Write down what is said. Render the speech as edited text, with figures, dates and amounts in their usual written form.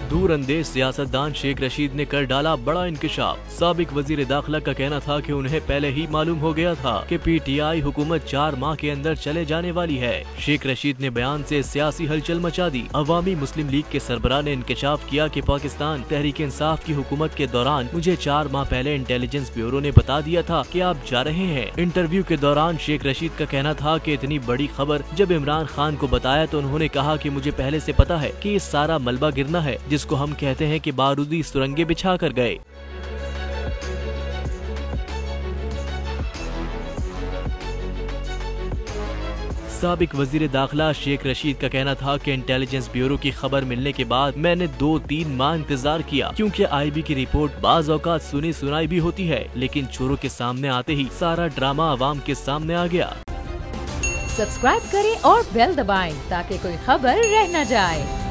दूरअंदेज सियासतदान शेख रशीद ने कर डाला बड़ा इंकशाफ। साबिक वजीर दाखिला का कहना था कि उन्हें पहले ही मालूम हो गया था कि पीटीआई हुकूमत 4 माह के अंदर चले जाने वाली है। शेख रशीद ने बयान से सियासी हलचल मचा दी। अवामी मुस्लिम लीग के सरबराह ने इंकशाफ किया कि पाकिस्तान तहरीक इंसाफ की हुकूमत के दौरान मुझे 4 माह पहले इंटेलिजेंस ब्यूरो ने बता दिया था कि आप जा रहे हैं। इंटरव्यू के दौरान शेख रशीद का कहना था कि इतनी बड़ी खबर जब इमरान खान को बताया तो उन्होंने कहा कि मुझे पहले से पता है कि ये सारा मलबा गिरना है, जिसको हम कहते हैं कि बारूदी सुरंगें बिछा कर गए। साबिक वजीर दाखिला शेख रशीद का कहना था कि इंटेलिजेंस ब्यूरो की खबर मिलने के बाद मैंने 2-3 माह इंतजार किया, क्योंकि आईबी की रिपोर्ट बाज औकात सुनी सुनाई भी होती है, लेकिन चोरों के सामने आते ही सारा ड्रामा अवाम के सामने आ गया। सब्सक्राइब करें और बेल दबाएं ताकि कोई खबर रह न जाए।